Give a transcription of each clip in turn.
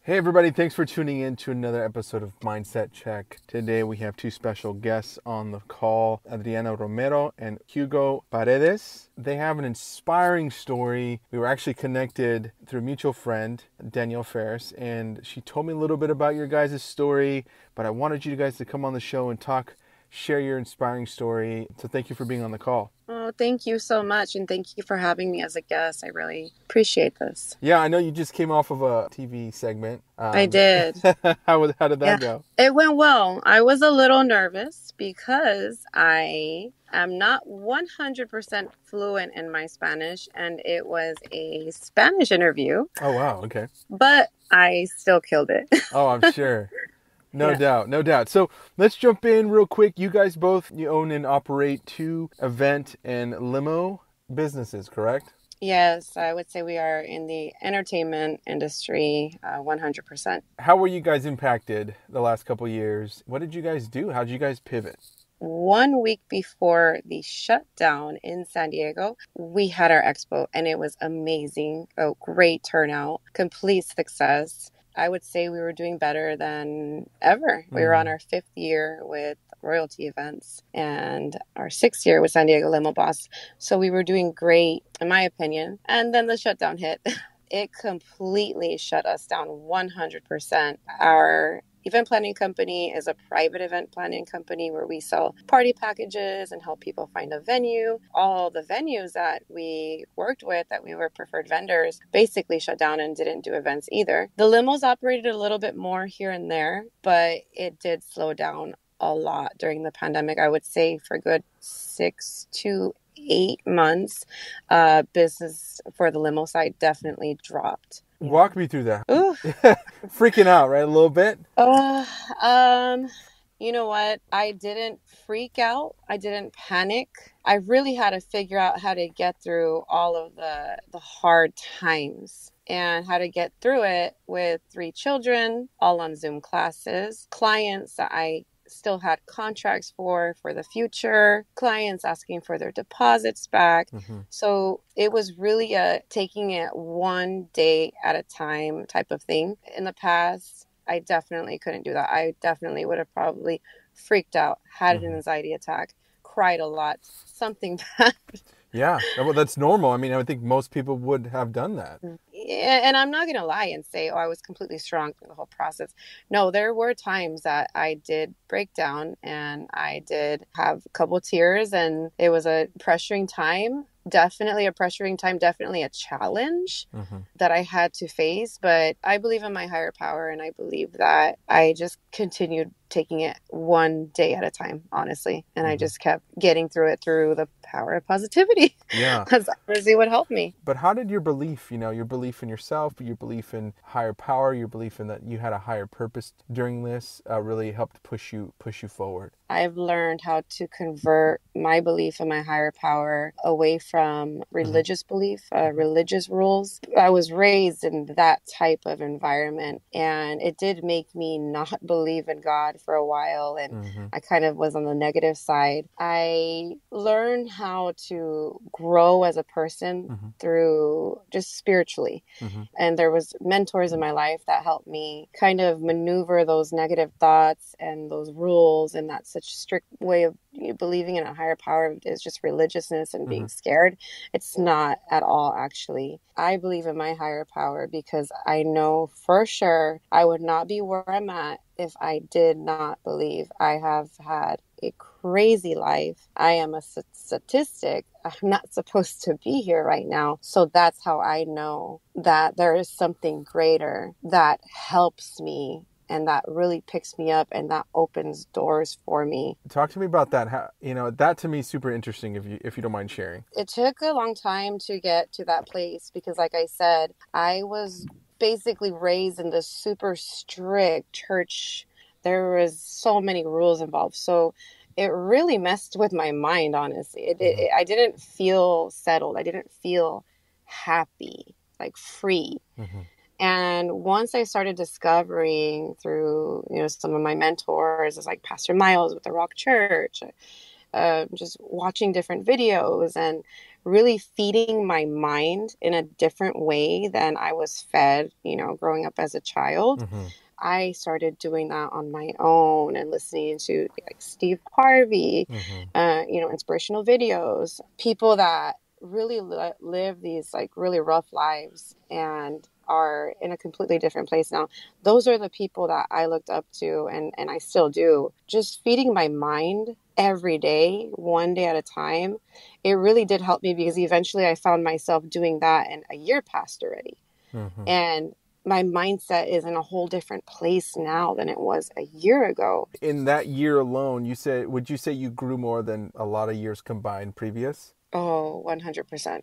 Hey everybody, thanks for tuning in to another episode of Mindset Check. Today we have two special guests on the call, Adriana Romero and Hugo Paredes. They have an inspiring story. We were actually connected through a mutual friend, Danielle Ferris, and she told me a little bit about your guys' story, but I wanted you guys to come on the show and share your inspiring story. So thank you for being on the call. Oh, thank you so much. And thank you for having me as a guest. I really appreciate this. Yeah, I know you just came off of a TV segment. I did. How did Yeah, that go? it went well. I was a little nervous because I am not 100% fluent in my Spanish, and it was a Spanish interview, Oh, wow. Okay. but I still killed it. Oh, I'm sure. No Yeah. doubt, no doubt. So let's jump in real quick. You guys both, you own and operate two event and limo businesses, correct? Yes, I would say we are in the entertainment industry 100%. How were you guys impacted the last couple years? What did you guys do? How did you guys pivot? 1 week before the shutdown in San Diego, we had our expo and it was amazing. A great turnout, complete success. I would say we were doing better than ever. We were on our 5th year with royalty events and our 6th year with San Diego Limo Boss. So we were doing great, in my opinion. And then the shutdown hit. It completely shut us down 100%. Our event planning company is a private event planning company where we sell party packages and help people find a venue. All the venues that we worked with, that we were preferred vendors, basically shut down and didn't do events either. The limos operated a little bit more here and there, but it did slow down a lot during the pandemic. I would say for a good 6 to 8 months, business for the limo side definitely dropped. Walk me through that. Ooh. Freaking out, right? A little bit? You know what? I didn't freak out. I didn't panic. I really had to figure out how to get through all of the hard times and how to get through it with 3 children, all on Zoom classes, clients that I still had contracts for the future, clients asking for their deposits back. So it was really a taking it one day at a time type of thing. In the past, I definitely couldn't do that. I definitely would have probably freaked out, had an anxiety attack, cried a lot, something bad. Yeah, well, that's normal. I mean, I would think most people would have done that. Yeah, and I'm not going to lie and say, oh, I was completely strong through the whole process. No, there were times that I did break down and I did have a couple tears, and it was a pressuring time. Definitely a pressuring time, definitely a challenge that I had to face. But I believe in my higher power, and I believe that I just continued taking it one day at a time, honestly. And I just kept getting through it through the power of positivity. Yeah. That's honestly what helped me. But how did your belief, your belief in yourself, your belief in higher power, your belief in that you had a higher purpose during this really helped push you forward? I've learned how to convert my belief in my higher power away from religious belief, religious rules. I was raised in that type of environment, and it did make me not believe in God for a while, and I kind of was on the negative side. I learned how to grow as a person through just spiritually. And there was mentors in my life that helped me kind of maneuver those negative thoughts and those rules, and that's such a strict way of believing in a higher power is just religiousness and being scared. It's not at all, actually. I believe in my higher power because I know for sure I would not be where I'm at if I did not believe. I have had a crazy life. I am a statistic. I'm not supposed to be here right now. So that's how I know that there is something greater that helps me and that really picks me up and that opens doors for me. Talk to me about that. How, that to me is super interesting if you don't mind sharing. It took a long time to get to that place because, like I said, I was basically raised in this super strict church. There was so many rules involved. So it really messed with my mind, honestly. I didn't feel settled. I didn't feel happy, like free. And once I started discovering through, some of my mentors, it's like Pastor Miles with the Rock Church, just watching different videos and really feeding my mind in a different way than I was fed, growing up as a child. Mm-hmm. I started doing that on my own and listening to like Steve Harvey, Mm-hmm. inspirational videos, people that really live these like really rough lives and are in a completely different place now. Those are the people that I looked up to, and I still do. Just feeding my mind every day, one day at a time. It really did help me because eventually I found myself doing that and a year passed already. Mm-hmm. And my mindset is in a whole different place now than it was a year ago. In that year alone, would you say you grew more than a lot of years combined previous? Oh, 100%.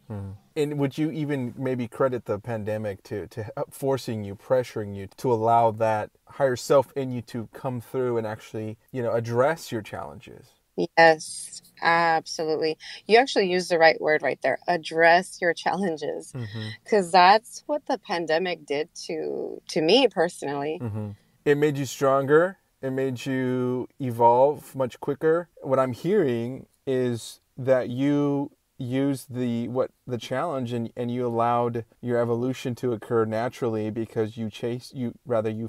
And would you even maybe credit the pandemic to forcing you, pressuring you to allow that higher self in you to come through and actually, address your challenges? Yes, absolutely. You actually used the right word right there. Address your challenges. Mm-hmm. Because that's what the pandemic did to me personally. Mm-hmm. It made you stronger. It made you evolve much quicker. What I'm hearing is that you used the challenge and you allowed your evolution to occur naturally because you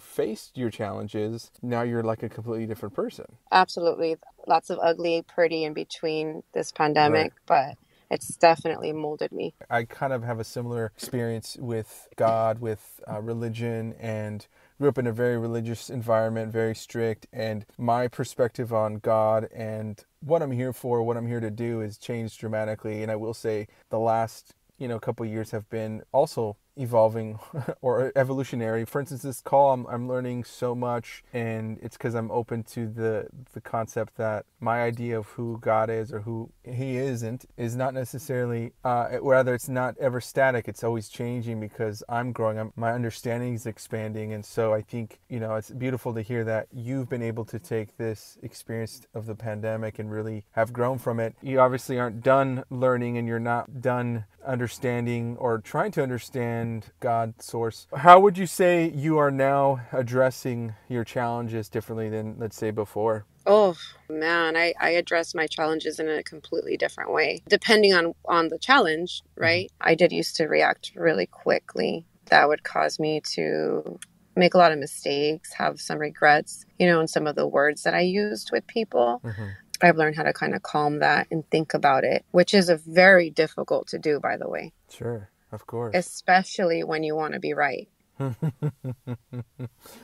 faced your challenges. Now you're like a completely different person. Absolutely. Lots of ugly, pretty in between this Right. pandemic, but it's definitely molded me. I kind of have a similar experience with God, with religion, and grew up in a very religious environment, very strict. And my perspective on God and what I'm here for, what I'm here to do, has changed dramatically. And I will say the last couple of years have been also evolving or evolutionary. For instance, this call, I'm learning so much, and it's because I'm open to the concept that my idea of who God is or who He isn't is not necessarily, rather it's not ever static. It's always changing because I'm growing. My understanding is expanding, and so I think it's beautiful to hear that you've been able to take this experience of the pandemic and really have grown from it. You obviously aren't done learning, and you're not done understanding or trying to understand God's source. How would you say you are now addressing your challenges differently than, let's say, before? Oh man, I address my challenges in a completely different way. Depending on the challenge, right? Mm-hmm. I did used to react really quickly. That would cause me to make a lot of mistakes, have some regrets, in some of the words that I used with people. Mm-hmm. I've learned how to kind of calm that and think about it, which is a very difficult to do, by the way. Sure, of course. Especially when you want to be right.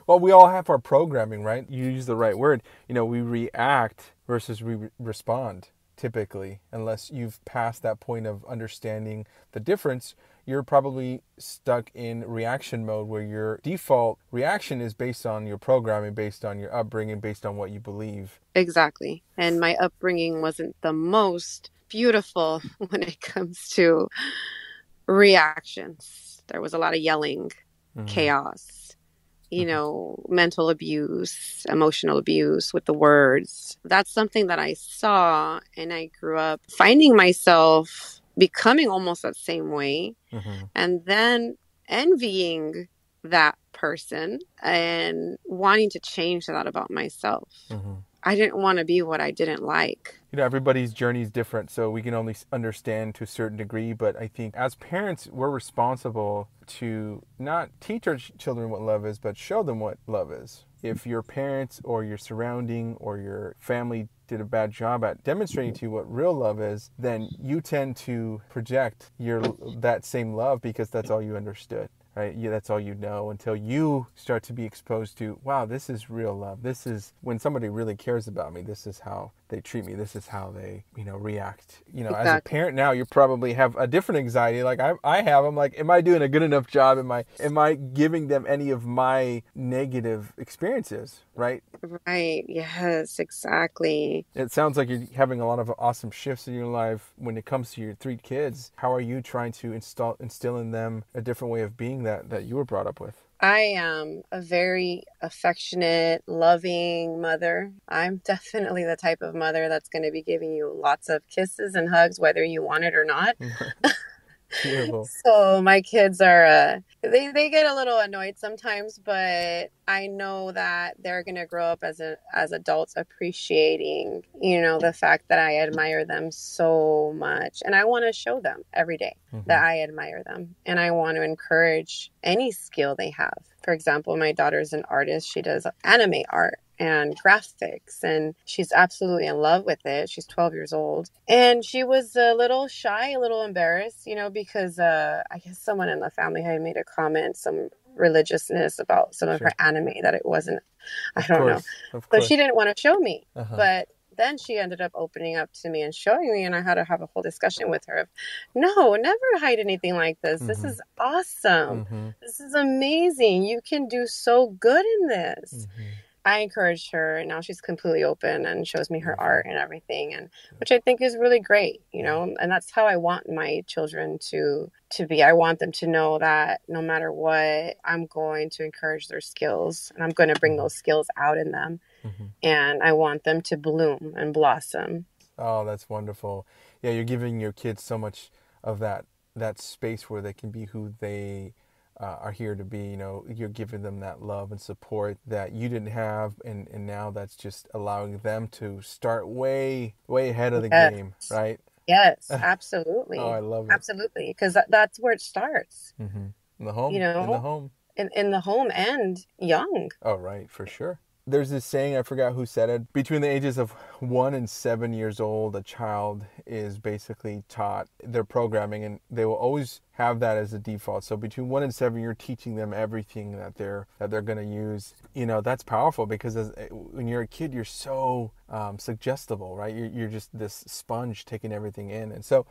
Well, we all have our programming, right? You use the right word. We react versus we respond typically. Unless you've passed that point of understanding the difference, you're probably stuck in reaction mode where your default reaction is based on your programming, based on your upbringing, based on what you believe. Exactly. And my upbringing wasn't the most beautiful when it comes to reactions. There was a lot of yelling, chaos, mental abuse, emotional abuse with the words. That's something that I saw, and I grew up finding myself becoming almost that same way, and then envying that person and wanting to change that about myself. I didn't want to be what I didn't like. Everybody's journey is different, so we can only understand to a certain degree. But I think as parents, we're responsible to not teach our children what love is, but show them what love is. If your parents or your surrounding or your family did a bad job at demonstrating to you what real love is, then you tend to project that same love because that's all you understood. Right? Yeah, that's all you know until you start to be exposed to, wow, this is real love. This is when somebody really cares about me. This is how they treat me. This is how they, react. Exactly. As a parent now, you probably have a different anxiety. Like I have. I'm like, am I doing a good enough job? Am I giving them any of my negative experiences? Right? Right. Yes, exactly. It sounds like you're having a lot of awesome shifts in your life when it comes to your 3 kids. How are you trying to instill in them a different way of being that you were brought up with? I am a very affectionate, loving mother. I'm definitely the type of mother that's going to be giving you lots of kisses and hugs, whether you want it or not. Beautiful. So my kids are they get a little annoyed sometimes, but I know that they're gonna grow up as adults appreciating, the fact that I admire them so much. And I want to show them every day Mm-hmm. that I admire them. And I want to encourage any skill they have. For example, my daughter's an artist. She does anime art and graphics, and she's absolutely in love with it. She's 12 years old, and she was a little shy, a little embarrassed, because I guess someone in the family had made a comment, some religiousness about some of her Sure. anime, that it wasn't, I Of don't know. course. Of So she course. didn't want to show me, Uh-huh. but then she ended up opening up to me and showing me, and I had to have a whole discussion with her of, no, never hide anything like this. This Mm-hmm. is awesome. Mm-hmm. This is amazing. You can do so good in this. Mm-hmm. I encouraged her, and now she's completely open and shows me her Beautiful. art and everything, and which I think is really great, Yeah. and that's how I want my children to be. I want them to know that no matter what, I'm going to encourage their skills, and I'm going to bring Mm-hmm. those skills out in them, Mm-hmm. and I want them to bloom and blossom. Oh, that's wonderful. Yeah, you're giving your kids so much of that space where they can be who they are here to be. You're giving them that love and support that you didn't have, and now that's just allowing them to start way, way ahead of the Yes. game, right? Yes, Oh, I absolutely. love it. Absolutely. Because that's where it starts, Mm-hmm. In the you home, in the know, home. in the home and young. Oh, right, for sure. There's this saying, I forgot who said it. Between the ages of 1 and 7 years old, a child is basically taught their programming, and they will always have that as a default. So between 1 and 7, you're teaching them everything that they're going to use. That's powerful because when you're a kid, you're so suggestible, right? You're just this sponge taking everything in. And so,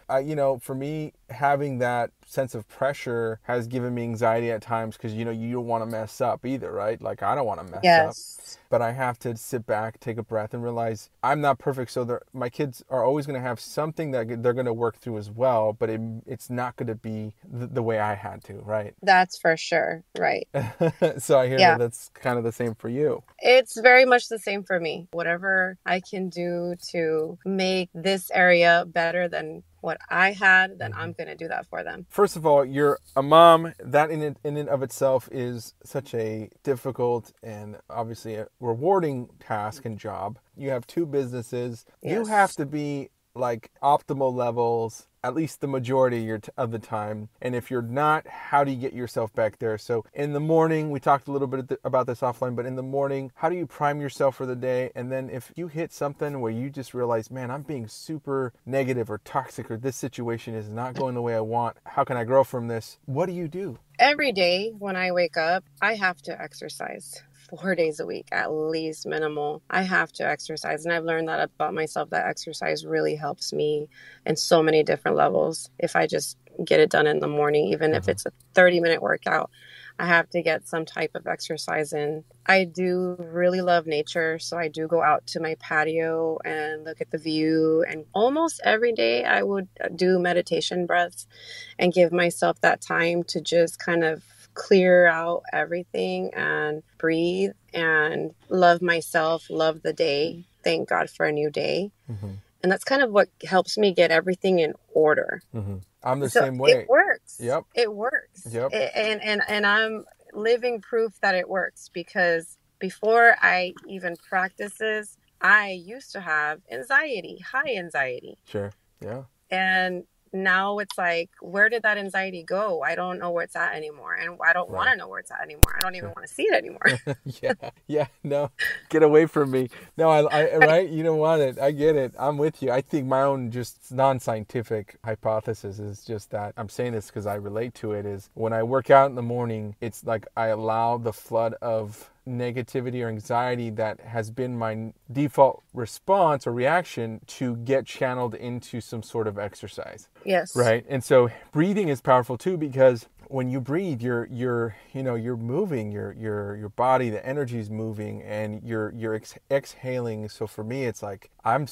for me, having that sense of pressure has given me anxiety at times because, you don't want to mess up either, right? Like, I don't want to mess up. Yes. But I have to sit back, take a breath, and realize I'm not perfect. So my kids are always going to have something that they're going to work through as well. But it's not going to be the way I had to, right? That's for sure. Right. So I hear Yeah. that that's kind of the same for you. It's very much the same for me. Whatever I can do to make this area better than what I had, then I'm going to do that for them. First of all, you're a mom. That in and of itself is such a difficult and obviously a rewarding task and job. You have 2 businesses. You Yes. have to be like optimal levels at least the majority of the time. And if you're not, how do you get yourself back there? So in the morning, we talked a little bit about this offline, but in the morning, how do you prime yourself for the day? And then if you hit something where you just realize, man, I'm being super negative or toxic, or this situation is not going the way I want, how can I grow from this? What do you do? Every day when I wake up, I have to exercise. 4 days a week, at least minimal. I have to exercise. And I've learned that about myself, that exercise really helps me in so many different levels. If I just get it done in the morning, even if it's a 30-minute workout, I have to get some type of exercise in. I do really love nature. So I do go out to my patio and look at the view. And almost every day I would do meditation breaths and give myself that time to just kind of clear out everything and breathe and love myself, love the day. Thank God for a new day. Mm-hmm. And that's kind of what helps me get everything in order. Mm-hmm. I'm the So same way. It works. Yep. It works. Yep. And I'm living proof that it works, because before I even practice this, I used to have anxiety, high anxiety. Sure. Yeah. And now it's like, where did that anxiety go? I don't know where it's at anymore. And I don't want to know where it's at anymore. I don't even want to see it anymore. Yeah, no, get away from me. No, I right? You don't want it. I get it. I'm with you. I think my own just non-scientific hypothesis is just that, I'm saying this because I relate to it, is when I work out in the morning, it's like I allow the flood of negativity or anxiety that has been my default response or reaction to get channeled into some sort of exercise. Yes. Right. And so breathing is powerful too, because when you breathe, you're moving your body, the energy is moving, and you're exhaling. So for me, it's like I'm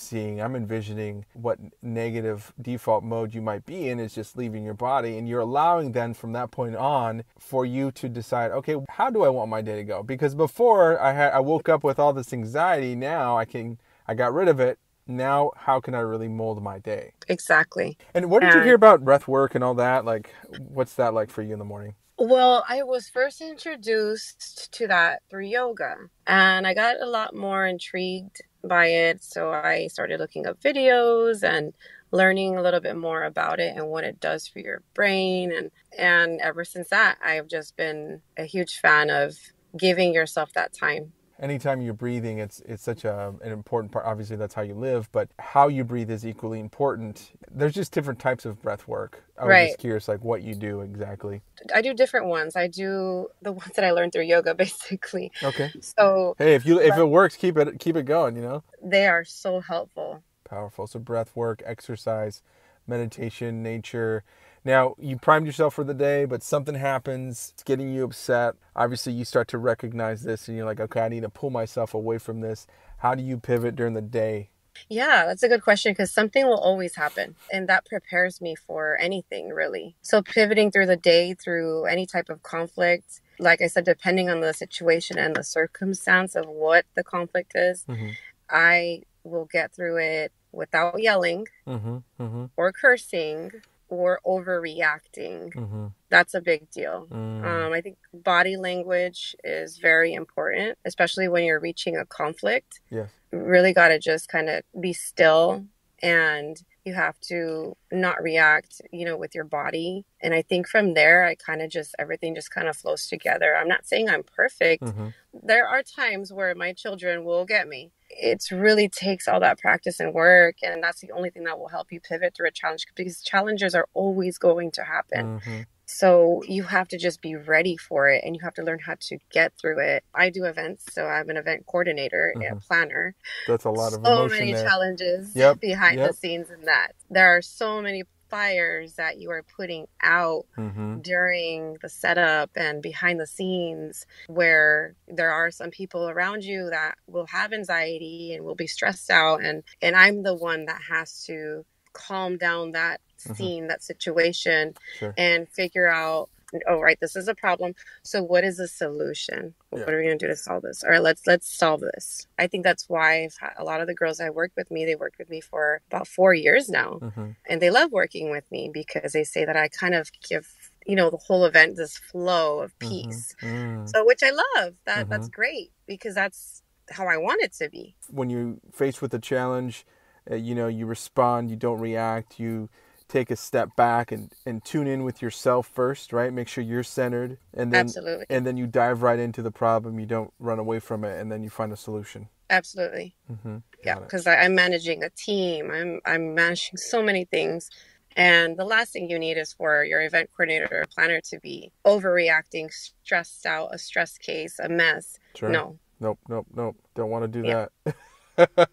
envisioning what negative default mode you might be in is just leaving your body, and you're allowing then from that point on for you to decide, okay, how do I want my day to go? Because before I woke up with all this anxiety, now I got rid of it. Now, how can I really mold my day? Exactly. And where did you hear And about breath work and all that? Like, what's that like for you in the morning? well, I was first introduced to that through yoga, and I got a lot more intrigued by it. So I started looking up videos and learning a little bit more about it and what it does for your brain. And ever since that, I've just been a huge fan of giving yourself that time. Anytime you're breathing, it's such an important part. Obviously, that's how you live, but how you breathe is equally important. There's just different types of breath work. I was just Right. curious, like what you do exactly. I do different ones. I do the ones that I learned through yoga, basically. Okay. So, Hey, if but it works, keep it going. You know, they are so helpful. powerful. So breath work, exercise, meditation, nature. Now you primed yourself for the day, but something happens. It's getting you upset. Obviously, you start to recognize this, and you're like, okay, I need to pull myself away from this. How do you pivot during the day? Yeah, that's a good question because something will always happen. And that prepares me for anything, really. So, pivoting through the day through any type of conflict, like I said, depending on the situation and the circumstance of what the conflict is, Mm-hmm. I will get through it without yelling Mm-hmm. Mm-hmm. or cursing or overreacting. Mm-hmm. That's a big deal. Mm. I think body language is very important, especially when you're reaching a conflict. Yes. Really got to just kind of be still, and you have to not react, with your body. And I think from there, I kind of just, everything just kind of flows together. I'm not saying I'm perfect. Mm-hmm. There are times where my children will get me. It really takes all that practice and work. And that's the only thing that will help you pivot through a challenge, because challenges are always going to happen. Mm-hmm. So you have to just be ready for it, and you have to learn how to get through it. I do events, so I'm an event coordinator Mm-hmm. and planner. That's a lot of So emotion many there. challenges Yep. behind the Yep. scenes in that. There are so many fires that you are putting out Mm-hmm. during the setup and behind the scenes, where there are some people around you that will have anxiety and will be stressed out, and I'm the one that has to calm down that Mm-hmm. scene, that situation, Sure. and figure out, oh, right, this is a problem. So what is the solution? Yeah. What are we going to do to solve this? All right, let's solve this. I think that's why a lot of the girls I worked with me, they worked with me for about 4 years now. Mm-hmm. And they love working with me because they say that I kind of give, the whole event this flow of peace. Mm-hmm. So, which I love. Mm-hmm. That's great, because that's how I want it to be. When you're faced with a challenge, you respond, you don't react, you take a step back and tune in with yourself first, right? Make sure you're centered, Absolutely. and then you dive right into the problem. You don't run away from it, and then you find a solution. Absolutely. Mm-hmm. Yeah, because I'm managing a team. I'm managing so many things. And the last thing you need is for your event coordinator or planner to be overreacting, stressed out, a stress case, a mess. Sure. No. Nope. Don't want to do Yeah, that.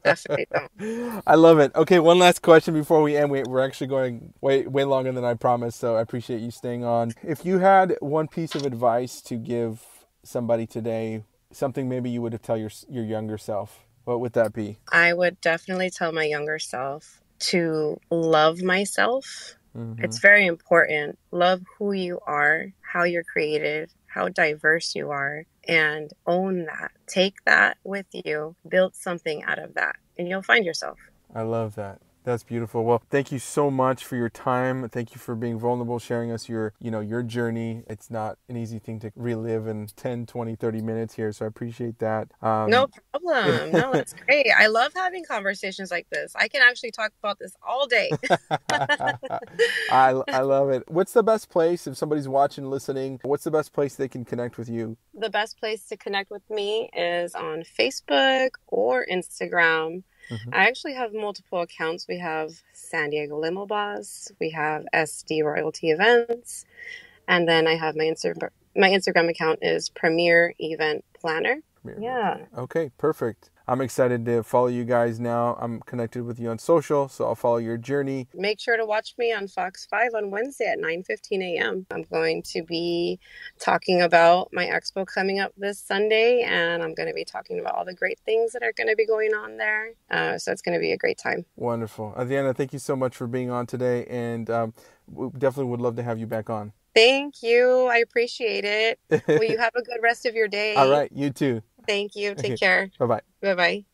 definitely don't. I love it. Okay, one last question before we end. We're actually going way longer than I promised, so I appreciate you staying on. If you had one piece of advice to give somebody today, something maybe you would have tell your younger self, what would that be? I would definitely tell my younger self to love myself. Mm-hmm. It's very important. Love who you are, how you're created, how diverse you are, and own that. Take that with you, build something out of that, and you'll find yourself. I love that. That's beautiful. Well, thank you so much for your time. Thank you for being vulnerable, sharing us your journey. It's not an easy thing to relive in 10, 20, 30 minutes here, so I appreciate that. No problem. No, that's great. I love having conversations like this. I can actually talk about this all day. I love it. What's the best place, if somebody's watching, listening, what's the best place they can connect with you? The best place to connect with me is on Facebook or Instagram. Mm-hmm. I actually have multiple accounts. We have San Diego Limo Boss. We have SD Royalty Events. And then I have my Instagram account is Premier Event Planner. Yeah. Okay, perfect. I'm excited to follow you guys now. I'm connected with you on social, so I'll follow your journey. Make sure to watch me on Fox 5 on Wednesday at 9:15 a.m. I'm going to be talking about my expo coming up this Sunday, and I'm going to be talking about all the great things that are going to be going on there. So it's going to be a great time. Wonderful. Adriana, thank you so much for being on today, and we definitely would love to have you back on. Thank you. I appreciate it. Well, you have a good rest of your day. All right. You too. Thank you. Take care. Bye-bye. Bye-bye.